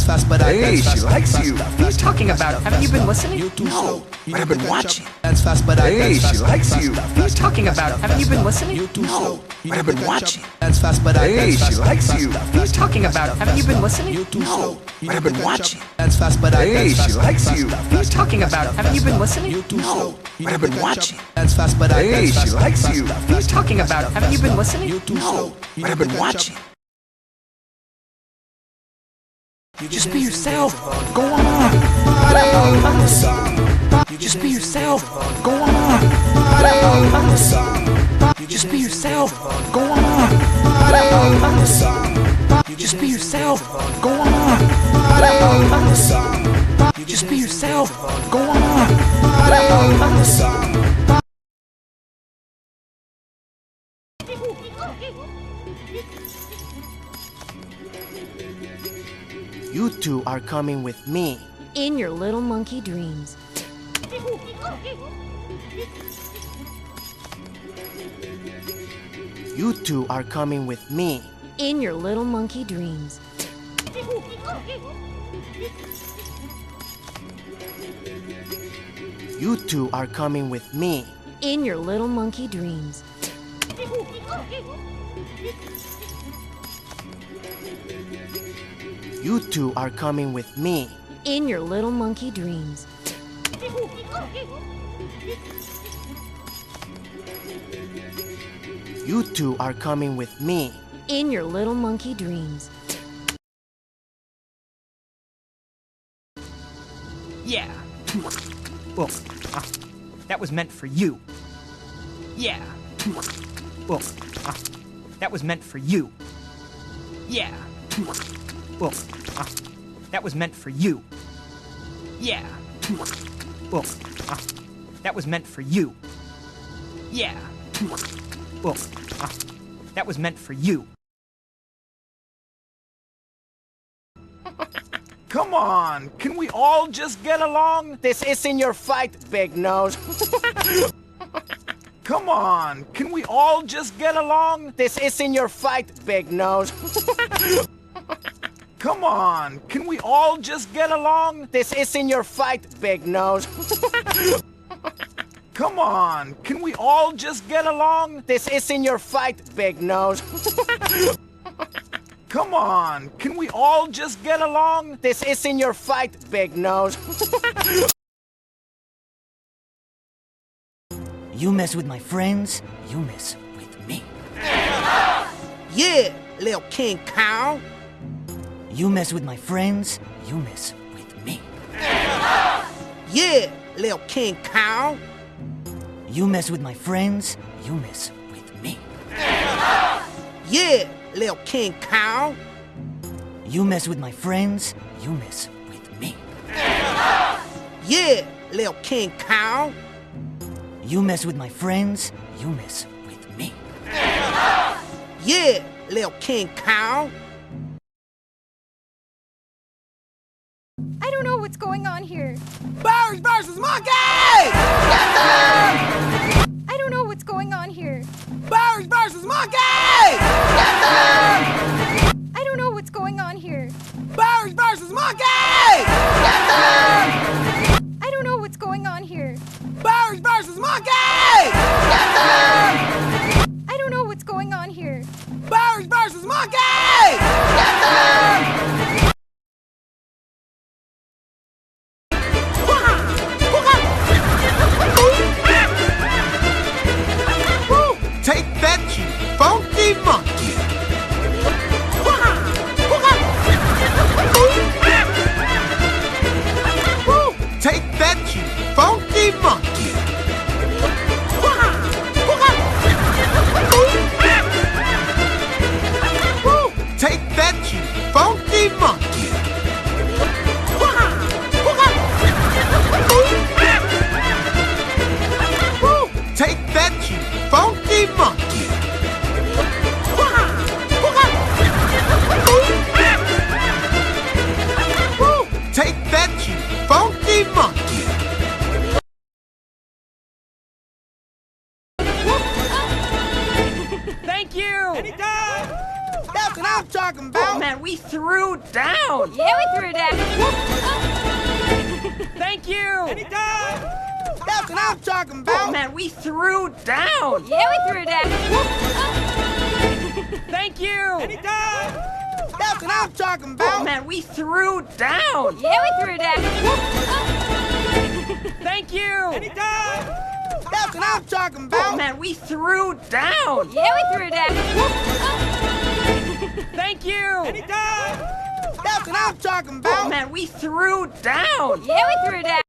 Hey, she likes you. What are you talking about? Haven't you been listening? No, but I've been watching. Hey, she likes you. What are you talking about? Haven't you been listening? No, but I've been watching. Hey, she likes you. What are you talking about? Haven't you been listening? No, but I've been watching. Hey, she likes you. What are you talking about? Haven't you been listening? No, but I've been watching. Hey, she likes you. What are you talking about? Haven't you been listening? No, but I've been watching. Just be yourself. Go on. Just be yourself. Go on. Just be yourself. Go on. Just be yourself. Go on. Just be yourself. Go on. You two are coming with me. In your little monkey dreams. You two are coming with me. In your little monkey dreams. You two are coming with me. In your little monkey dreams. You two are coming with me. In your little monkey dreams. You two are coming with me. In your little monkey dreams. Yeah. Well, that was meant for you. Yeah. Well, that was meant for you. Yeah. Well, that was meant for you. Yeah. Well, that was meant for you. Yeah. Well, that was meant for you. Come on, can we all just get along? This isn't your fight, big nose. Come on, can we all just get along? This isn't your fight, big nose. Come on, can we all just get along? This isn't your fight, big nose. Come on, can we all just get along? This isn't your fight, big nose. Come on, can we all just get along? This isn't your fight, big nose. You mess with my friends, you mess with me. Yeah, little King Cow. You mess with my friends, you mess with me. Yeah, little King Cow. You mess with my friends, you mess with me. Yeah, little King Cow. You mess with my friends, you mess with me. Yeah, little King Cow. You mess with my friends, you mess with me. Yeah, little King Cow. I don't know what's going on here. Birds versus monkeys! I don't know what's going on here. Birds versus monkeys! I don't know what's going on here. Birds versus monkeys! I don't know what's going on here. Birds versus monkeys! I don't know what's going on here. Birds versus monkeys! Take that, you funky monkey. Take that, you funky monkey. Take that, you funky monkey. Take that, you funky monkey. Take that, you funky monkey. Thank you! Anytime! That That's what I'm talking about. Oh, man, we threw down. Yeah, we threw down. Thank you. Anytime. That's what I'm talking about. Oh, man, we threw down. Yeah, we threw down. Thank you. Anytime. That's what I'm talking about. Oh, man, we threw down. Yeah, we threw down. Thank you. Anytime. That's what I'm talking about. Oh, man, we threw down. Yeah, we threw down. Thank you. Anytime. That's what I'm talking about. Oh, man, we threw down. Yeah, we threw down.